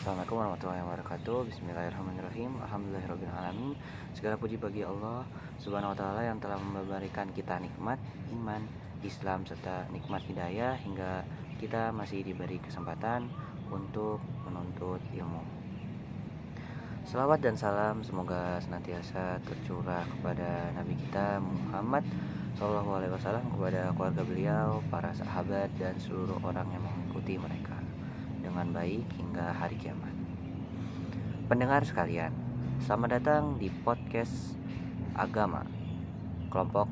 Assalamualaikum warahmatullahi wabarakatuh. Bismillahirrahmanirrahim. Alhamdulillahirrahmanirrahim. Segala puji bagi Allah Subhanahu wa taala yang telah memberikan kita nikmat iman, Islam serta nikmat hidayah hingga kita masih diberi kesempatan untuk menuntut ilmu. Selawat dan salam semoga senantiasa tercurah kepada Nabi kita Muhammad Shallallahu Alaihi Wasallam, kepada keluarga beliau, para sahabat dan seluruh orang yang mengikuti mereka dengan baik hingga hari kiamat. Pendengar sekalian, selamat datang di podcast Agama, kelompok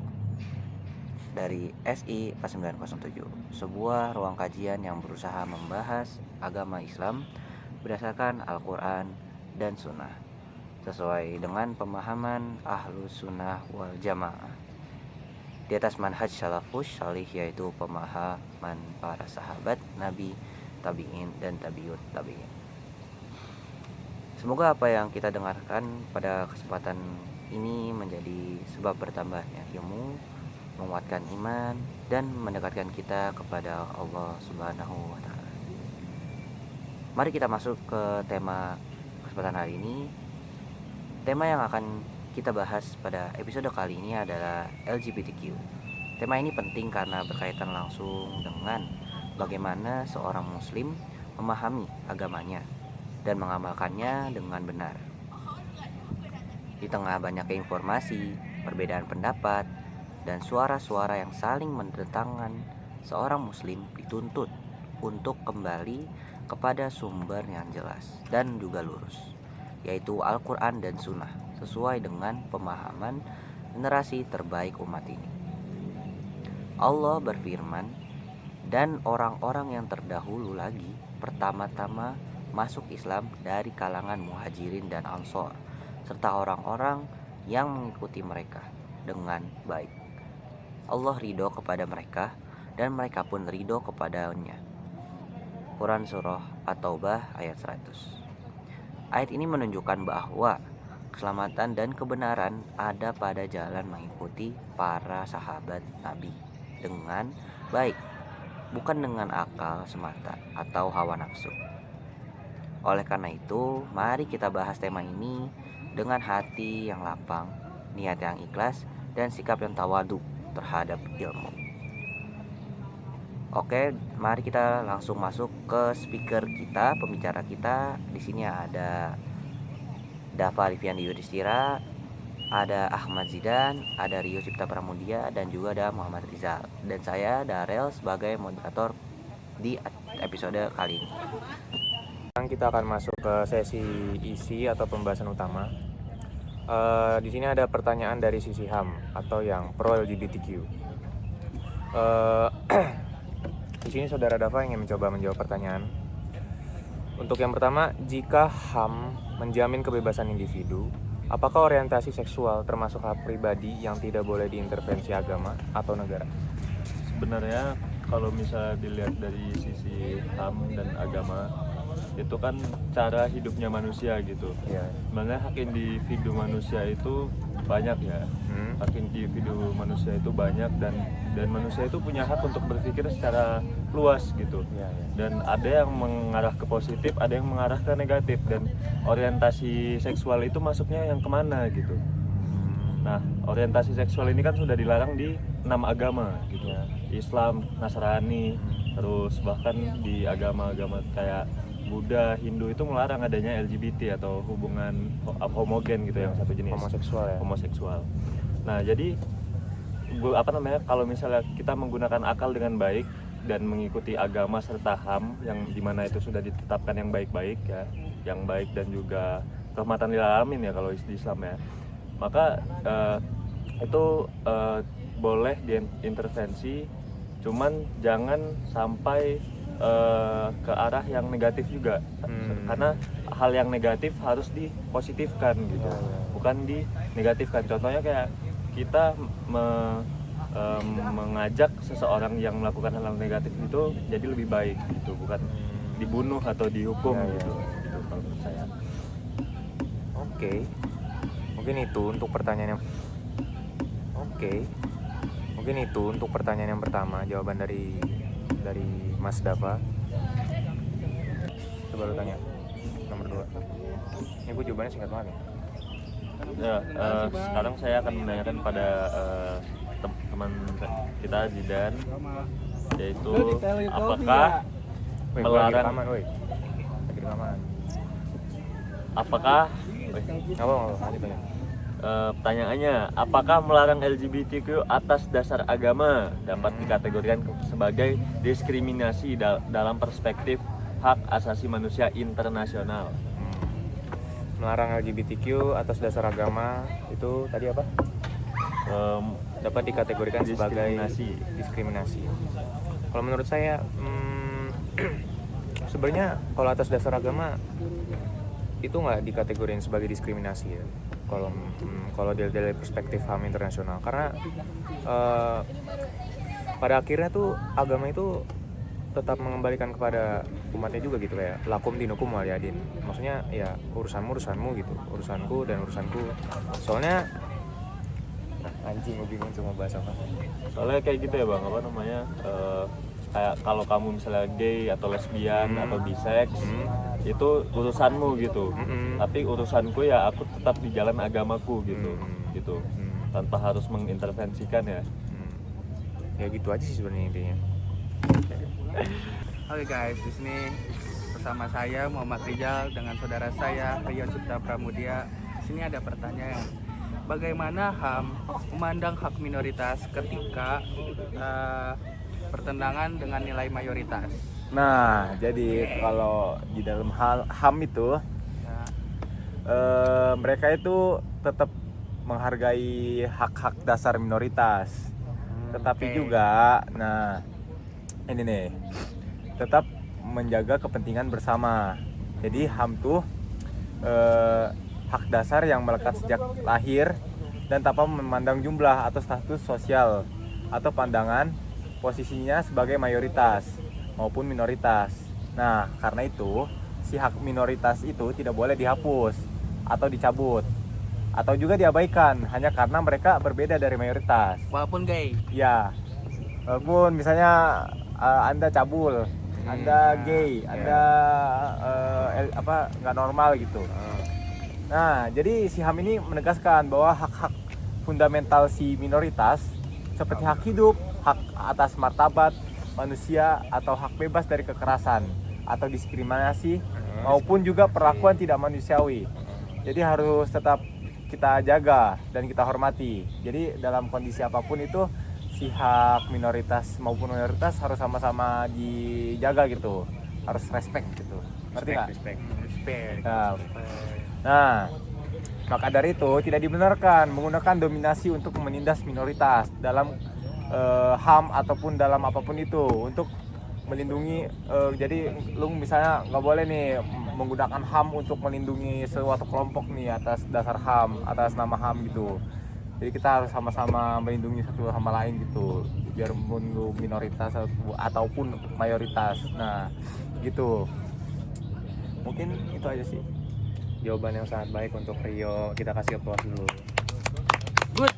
dari SI 4907, sebuah ruang kajian yang berusaha membahas agama Islam berdasarkan Al-Quran dan Sunnah, sesuai dengan pemahaman Ahlus Sunnah wal Jamaah di atas manhaj salafus salih, yaitu pemahaman para sahabat Nabi, tabi'in dan tabi'ut tabi'in. Semoga apa yang kita dengarkan pada kesempatan ini menjadi sebab bertambahnya ilmu, menguatkan iman, dan mendekatkan kita kepada Allah Subhanahu wa taala. Mari kita masuk ke tema kesempatan hari ini. Tema yang akan kita bahas pada episode kali ini adalah LGBTQ. Tema ini penting karena berkaitan langsung dengan bagaimana seorang muslim memahami agamanya dan mengamalkannya dengan benar. Di tengah banyaknya informasi, perbedaan pendapat, dan suara-suara yang saling bertentangan, seorang muslim dituntut untuk kembali kepada sumber yang jelas dan juga lurus, yaitu Al-Quran dan Sunnah, sesuai dengan pemahaman generasi terbaik umat ini. Allah berfirman, dan orang-orang yang terdahulu lagi pertama-tama masuk Islam dari kalangan muhajirin dan ansor, serta orang-orang yang mengikuti mereka dengan baik. Allah ridho kepada mereka dan mereka pun ridho kepadanya. Quran Surah At-Taubah ayat 100. Ayat ini menunjukkan bahwa keselamatan dan kebenaran ada pada jalan mengikuti para sahabat Nabi dengan baik, bukan dengan akal semata atau hawa nafsu. Oleh karena itu, mari kita bahas tema ini dengan hati yang lapang, niat yang ikhlas, dan sikap yang tawadu terhadap ilmu. Oke, mari kita langsung masuk ke speaker kita, pembicara kita. Di sini ada Dava Liviandi Yudhistira, ada Ahmad Zidan, ada Rio Cipta Pramudia, dan juga ada Muhammad Rizal. Dan saya Darel sebagai moderator di episode kali ini. Sekarang kita akan masuk ke sesi isi atau pembahasan utama. Di sini ada pertanyaan dari sisi HAM atau yang pro LGBTQ. Di sini saudara Dava ingin mencoba menjawab pertanyaan. Untuk yang pertama, jika HAM menjamin kebebasan individu, apakah orientasi seksual termasuk hak pribadi yang tidak boleh diintervensi agama atau negara? Sebenarnya kalau misalnya dilihat dari sisi HAM dan agama, itu kan cara hidupnya manusia gitu. Ya. Sebenarnya hak individu manusia itu banyak ya. Hak individu manusia itu banyak dan manusia itu punya hak untuk berpikir secara luas gitu. Ya. Dan ada yang mengarah ke positif, ada yang mengarah ke negatif, dan orientasi seksual itu masuknya yang kemana gitu. Nah, orientasi seksual ini kan sudah dilarang di 6 agama gitu. Ya. Islam, Nasrani, terus bahkan di agama-agama kayak Buddha, Hindu itu melarang adanya LGBT atau hubungan homogen gitu, yang satu jenis. Homoseksual. Nah, jadi kalau misalnya kita menggunakan akal dengan baik dan mengikuti agama serta HAM yang dimana itu sudah ditetapkan yang baik-baik ya, yang baik dan juga rahmatan lil alamin ya kalau di Islam ya, maka itu boleh diintervensi, cuman jangan sampai ke arah yang negatif juga. Karena hal yang negatif harus dipositifkan gitu, bukan dinegatifkan. Contohnya kayak kita mengajak seseorang yang melakukan hal negatif itu jadi lebih baik gitu, bukan dibunuh atau dihukum gitu kalau menurut saya. Oke. Mungkin itu untuk pertanyaan yang pertama, jawaban dari Mas Dava. Coba lu tanya. nomor 2. Ini gue jawabannya singkat banget ya. Ya, sekarang saya akan menanyakan pada teman kita Zidan, yaitu apakah Woi, gua lagi melarang rekaman, woi. Lagi rekaman. apakah Nggak apa-apa, lanjut aja. pertanyaannya, apakah melarang LGBTQ atas dasar agama dapat dikategorikan sebagai diskriminasi dalam perspektif hak asasi manusia internasional? Melarang LGBTQ atas dasar agama itu tadi apa? Dapat dikategorikan sebagai diskriminasi. Kalau menurut saya sebenarnya kalau atas dasar agama itu nggak dikategorikan sebagai diskriminasi ya. Kalau dari perspektif HAM internasional, karena pada akhirnya tuh agama itu tetap mengembalikan kepada umatnya juga gitu, kayak lakum dinukum waliyadin. Maksudnya ya urusanmu gitu, urusanku dan urusanku. Soalnya anjing gue bingung cuma bahas apa. Soalnya kayak gitu ya bang, apa namanya, kayak kalau kamu misalnya gay atau lesbian atau bisex, itu urusanmu gitu. Tapi urusanku ya aku tetap di jalan agamaku gitu, tanpa harus mengintervensikan ya. Ya gitu aja sih sebenarnya intinya. Oke guys, di sini bersama saya Muhammad Rizal dengan saudara saya Rio Cipta Pramudia. Di sini ada pertanyaan, bagaimana HAM memandang hak minoritas ketika bertentangan dengan nilai mayoritas? Nah, jadi kalau di dalam HAM itu mereka itu tetap menghargai hak-hak dasar minoritas, tetapi juga, nah ini nih, tetap menjaga kepentingan bersama. Jadi HAM tuh hak dasar yang melekat sejak lahir dan tanpa memandang jumlah atau status sosial atau pandangan posisinya sebagai mayoritas maupun minoritas. Nah, karena itu si hak minoritas itu tidak boleh dihapus atau dicabut atau juga diabaikan hanya karena mereka berbeda dari mayoritas. Walaupun gay. Ya, walaupun misalnya Anda cabul, Anda gay, Anda nggak normal gitu. Nah, jadi si HAM ini menegaskan bahwa hak-hak fundamental si minoritas seperti hak hidup, hak atas martabat manusia, atau hak bebas dari kekerasan atau diskriminasi maupun juga perlakuan tidak manusiawi. Jadi harus tetap kita jaga dan kita hormati. Jadi dalam kondisi apapun itu si hak minoritas maupun mayoritas harus sama-sama dijaga gitu, harus respect gitu, ngerti nggak? Respect. Nah, maka dari itu tidak dibenarkan menggunakan dominasi untuk menindas minoritas dalam HAM ataupun dalam apapun itu untuk melindungi. Jadi lu misalnya nggak boleh nih menggunakan HAM untuk melindungi suatu kelompok nih atas dasar HAM, atas nama HAM gitu. Jadi kita harus sama-sama melindungi satu sama lain gitu, biar lu minoritas ataupun mayoritas. Nah, gitu. Mungkin itu aja sih. Jawaban yang sangat baik untuk Rio. Kita kasih applause dulu. Good.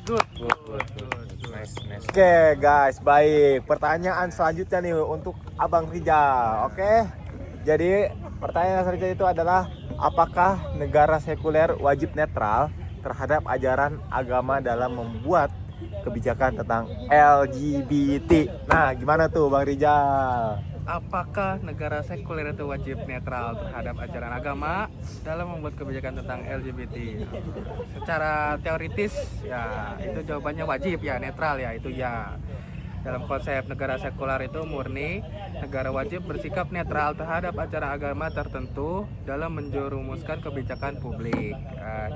Nice. Oke guys, baik. Pertanyaan selanjutnya nih untuk Abang Rizal. Oke. Jadi pertanyaan selanjutnya itu adalah, apakah negara sekuler wajib netral terhadap ajaran agama dalam membuat kebijakan tentang LGBT? Nah, gimana tuh Bang Rizal? Apakah negara sekuler itu wajib netral terhadap ajaran agama dalam membuat kebijakan tentang LGBT? Secara teoritis ya itu jawabannya wajib ya, netral ya, itu ya. Dalam konsep negara sekuler itu murni negara wajib bersikap netral terhadap ajaran agama tertentu dalam menjerumuskan kebijakan publik,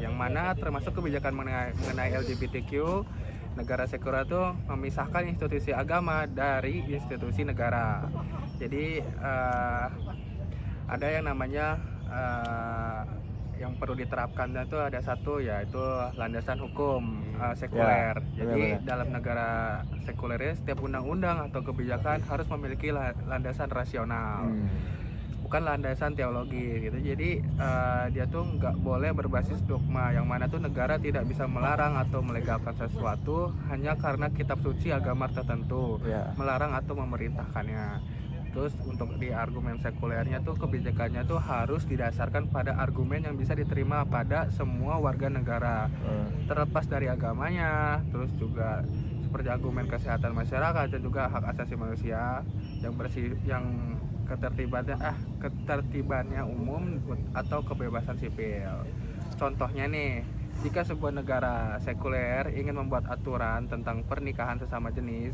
yang mana termasuk kebijakan mengenai LGBTQ. Negara sekuler itu memisahkan institusi agama dari institusi negara. Jadi ada yang namanya yang perlu diterapkan, itu ada satu, yaitu landasan hukum sekuler. Jadi dalam negara sekuler setiap undang-undang atau kebijakan harus memiliki landasan rasional, bukan landasan teologi gitu. Jadi dia tuh nggak boleh berbasis dogma, yang mana tuh negara tidak bisa melarang atau melegalkan sesuatu hanya karena kitab suci agama tertentu, melarang atau memerintahkannya. Terus untuk di argumen sekulernya tuh kebijakannya tuh harus didasarkan pada argumen yang bisa diterima pada semua warga negara, terlepas dari agamanya. Terus juga seperti argumen kesehatan masyarakat dan juga hak asasi manusia yang ketertibannya umum atau kebebasan sipil. Contohnya nih, jika sebuah negara sekuler ingin membuat aturan tentang pernikahan sesama jenis,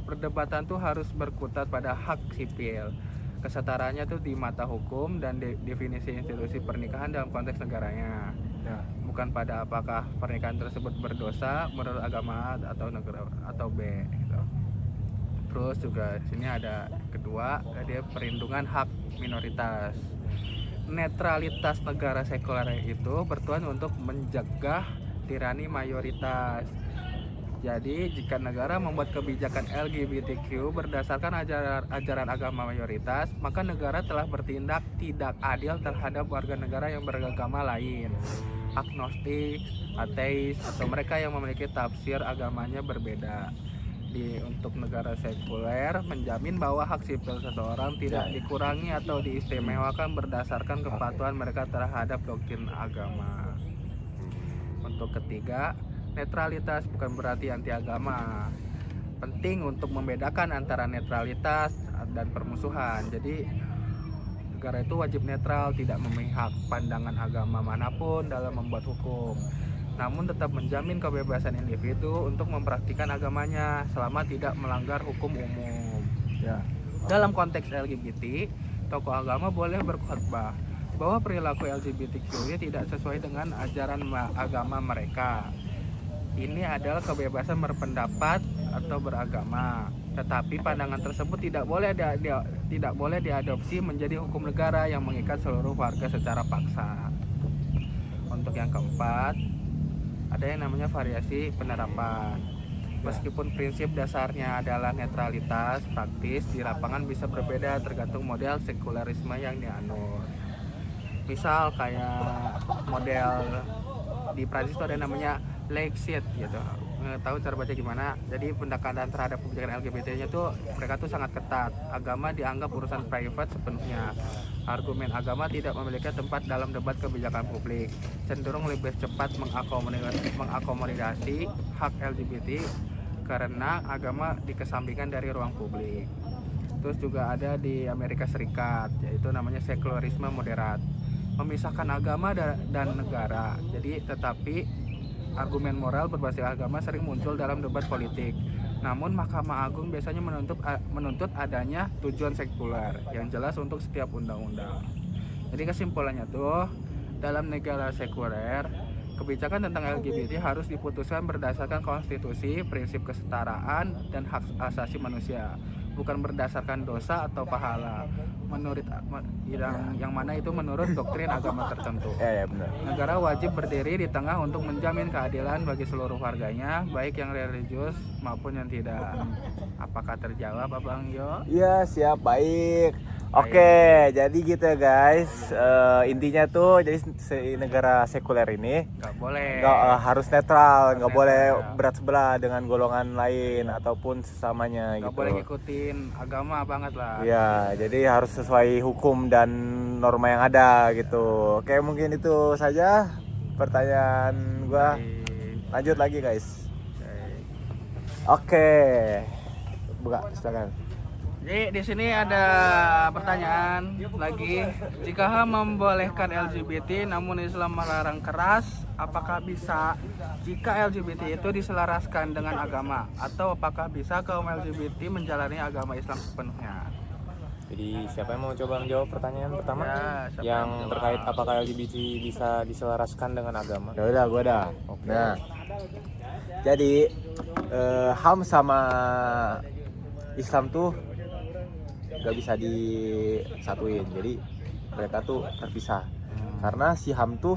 perdebatan tuh harus berkutat pada hak sipil, kesetaranya tuh di mata hukum dan definisi institusi pernikahan dalam konteks negaranya, bukan pada apakah pernikahan tersebut berdosa menurut agama atau negara atau B gitu. Terus juga sini ada kedua, ada perlindungan hak minoritas. Netralitas negara sekuler itu bertujuan untuk mencegah tirani mayoritas. Jadi jika negara membuat kebijakan LGBTQ berdasarkan ajaran agama mayoritas, maka negara telah bertindak tidak adil terhadap warga negara yang beragama lain, agnostik, ateis, atau mereka yang memiliki tafsir agamanya berbeda. Untuk negara sekuler menjamin bahwa hak sipil seseorang tidak dikurangi atau diistimewakan berdasarkan kepatuhan mereka terhadap doktrin agama. Untuk ketiga, netralitas bukan berarti anti agama. Penting untuk membedakan antara netralitas dan permusuhan. Jadi negara itu wajib netral, tidak memihak pandangan agama manapun dalam membuat hukum, namun tetap menjamin kebebasan individu untuk mempraktikkan agamanya selama tidak melanggar hukum umum. Dalam konteks LGBT, tokoh agama boleh berkhotbah bahwa perilaku LGBTQ tidak sesuai dengan ajaran agama mereka. Ini adalah kebebasan berpendapat atau beragama, tetapi pandangan tersebut tidak boleh diadopsi menjadi hukum negara yang mengikat seluruh warga secara paksa. Untuk yang keempat, ada yang namanya variasi penerapan. Meskipun prinsip dasarnya adalah netralitas, praktis di lapangan bisa berbeda tergantung model sekulerisme yang dianut. Misal kayak model di Prancis itu ada namanya Lexit gitu. Tahu cara baca gimana? Jadi pendekatan terhadap kebijakan LGBT-nya tuh mereka tuh sangat ketat. Agama dianggap urusan private sepenuhnya. Argumen agama tidak memiliki tempat dalam debat kebijakan publik. Cenderung lebih cepat mengakomodasi hak LGBT karena agama dikesampingkan dari ruang publik. Terus juga ada di Amerika Serikat, yaitu namanya sekularisme moderat. Memisahkan agama dan negara. Jadi tetapi argumen moral berbasis agama sering muncul dalam debat politik. Namun Mahkamah Agung biasanya menuntut adanya tujuan sekuler yang jelas untuk setiap undang-undang. Jadi kesimpulannya tuh, dalam negara sekuler, kebijakan tentang LGBT harus diputuskan berdasarkan konstitusi, prinsip kesetaraan, dan hak asasi manusia, bukan berdasarkan dosa atau pahala. Menurut yang mana itu menurut doktrin agama tertentu. Benar. Negara wajib berdiri di tengah untuk menjamin keadilan bagi seluruh warganya, baik yang religius maupun yang tidak. Apakah terjawab, Abang Yo? Iya, siap, baik. Oke, jadi gitu ya guys. Intinya tuh, jadi negara sekuler ini nggak harus netral, nggak boleh berat sebelah dengan golongan lain ataupun sesamanya. Nggak boleh ngikutin agama banget lah. Iya, jadi harus sesuai hukum dan norma yang ada gitu. Oke, mungkin itu saja pertanyaan gua. Lanjut lagi guys. Oke, buka silakan. Jadi di sini ada pertanyaan lagi. Jika membolehkan LGBT namun Islam melarang keras, apakah bisa jika LGBT itu diselaraskan dengan agama, atau apakah bisa kaum LGBT menjalani agama Islam sepenuhnya? Jadi siapa yang mau coba menjawab pertanyaan pertama? Siapa Yang terkait apakah LGBT bisa diselaraskan dengan agama? Ya udah, gua dah. Oke. Nah, jadi HAM sama Islam tuh gak bisa disatuin, jadi mereka tuh terpisah. Karena si HAM tuh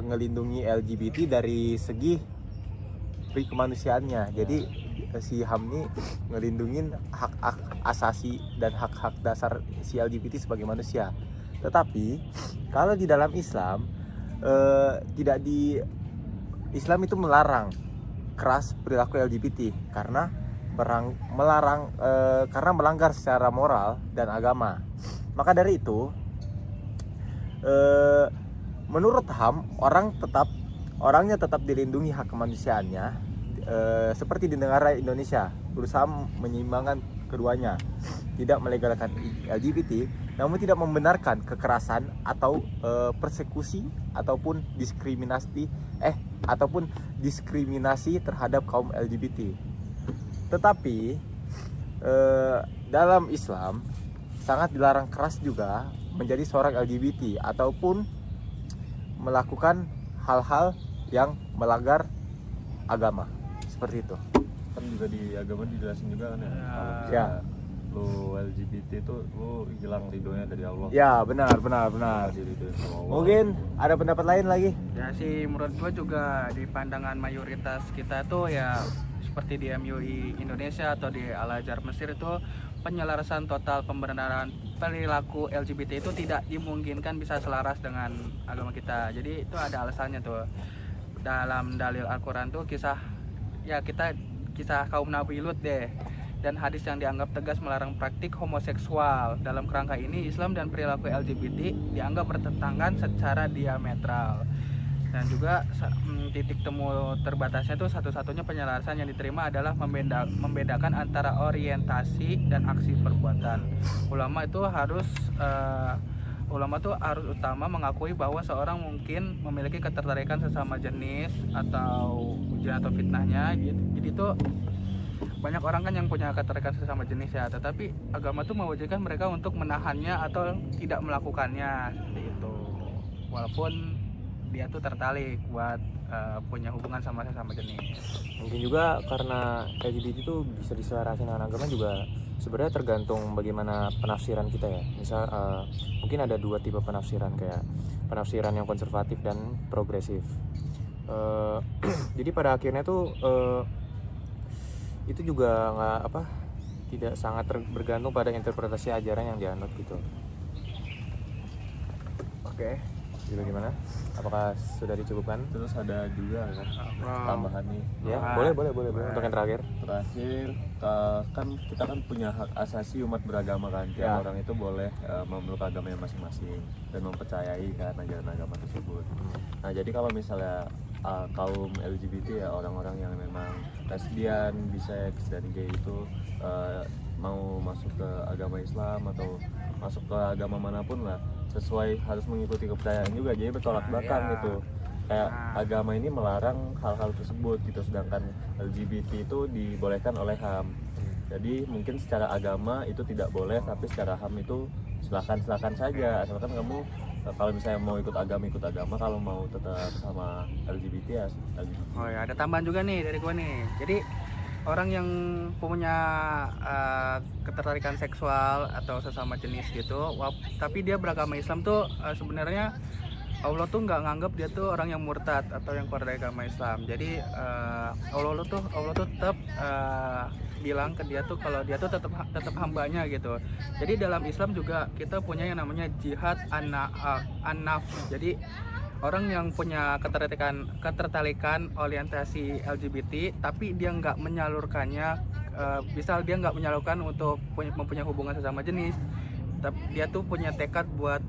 ngelindungi LGBT dari segi kemanusiaannya. Jadi si HAM ini ngelindungin hak asasi dan hak-hak dasar si LGBT sebagai manusia. Tetapi kalau di dalam Islam Islam itu melarang keras perilaku LGBT, karena melarang karena melanggar secara moral dan agama. Maka dari itu, menurut HAM orangnya tetap dilindungi hak kemanusiaannya, seperti di negara Indonesia berusaha menyeimbangkan keduanya, tidak melegalkan LGBT, namun tidak membenarkan kekerasan atau persekusi ataupun diskriminasi terhadap kaum LGBT. Tetapi dalam Islam sangat dilarang keras juga menjadi seorang LGBT ataupun melakukan hal-hal yang melanggar agama, seperti itu. Kan juga di agama dijelasin juga kan ya, kalau Ya. misalnya lu LGBT itu lu hilang ridhonya dari Allah. Ya, benar. Diridhoin sama Allah. Mungkin ada pendapat lain lagi. Ya sih, menurut gua juga di pandangan mayoritas kita tuh ya seperti di MUI Indonesia atau di Al-Azhar Mesir itu penyelarasan total pembenaran perilaku LGBT itu tidak dimungkinkan bisa selaras dengan agama kita. Jadi itu ada alasannya tuh. Dalam dalil Al-Quran tuh kisah kaum Nabi Lut deh, dan hadis yang dianggap tegas melarang praktik homoseksual. Dalam kerangka ini Islam dan perilaku LGBT dianggap bertentangan secara diametral. Dan juga titik temu terbatasnya itu satu-satunya penyelarasan yang diterima adalah membedakan antara orientasi dan aksi perbuatan. Ulama tuh harus utama mengakui bahwa seorang mungkin memiliki ketertarikan sesama jenis atau ujian atau fitnahnya gitu. Jadi tuh banyak orang kan yang punya ketertarikan sesama jenis ya, tetapi agama tuh mewajibkan mereka untuk menahannya atau tidak melakukannya seperti itu. Walaupun dia tuh tertarik buat punya hubungan sama sesama jenis. Mungkin juga karena LGBT itu bisa diselarasin dengan agama juga sebenarnya tergantung bagaimana penafsiran kita ya. Misal mungkin ada dua tipe penafsiran, kayak penafsiran yang konservatif dan progresif. Jadi pada akhirnya tuh itu juga tidak sangat bergantung pada interpretasi ajaran yang dianut gitu. Oke. Jadi bagaimana? Apakah sudah dicukupkan? Terus ada juga kan tambahan nih. Ya, boleh. Untuk yang terakhir. Kan kita kan punya hak asasi umat beragama kan. Tiap orang itu boleh memeluk agamanya masing-masing dan mempercayai kan ajaran agama tersebut. Nah, jadi kalau misalnya kaum LGBT ya, orang-orang yang memang lesbian, bisex dan gay itu mau masuk ke agama Islam atau masuk ke agama manapun lah, sesuai harus mengikuti kepercayaan juga, jadi bertolak belakang gitu. Kayak agama ini melarang hal-hal tersebut gitu, sedangkan LGBT itu dibolehkan oleh HAM. Jadi mungkin secara agama itu tidak boleh, tapi secara HAM itu silakan saja, asalkan kamu kalau misalnya mau ikut agama, kalau mau tetap sama LGBT ya LGBT. Oh ya, ada tambahan juga nih dari gua nih. Jadi orang yang punya ketertarikan seksual atau sesama jenis gitu, tapi dia beragama Islam tuh sebenarnya Allah tuh nggak nganggap dia tuh orang yang murtad atau yang keluar dari agama Islam. Jadi Allah tuh tetap bilang ke dia tuh kalau dia tuh tetap hambanya gitu. Jadi dalam Islam juga kita punya yang namanya jihad an-nafs. Jadi orang yang punya ketertarikan orientasi LGBT tapi dia nggak menyalurkannya, misal dia nggak menyalurkan untuk mempunyai hubungan sesama jenis, tapi dia tuh punya tekad buat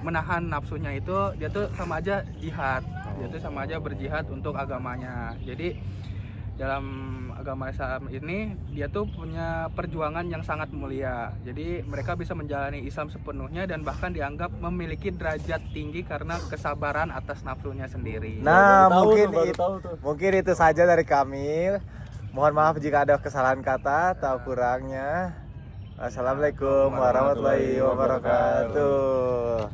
menahan nafsunya, itu dia tuh sama aja jihad, dia tuh sama aja berjihad untuk agamanya. Jadi dalam agama Islam ini dia tuh punya perjuangan yang sangat mulia. Jadi mereka bisa menjalani Islam sepenuhnya dan bahkan dianggap memiliki derajat tinggi karena kesabaran atas nafsunya sendiri. Nah, mungkin itu saja dari kami. Mohon maaf jika ada kesalahan kata atau kurangnya. Assalamualaikum warahmatullahi wabarakatuh.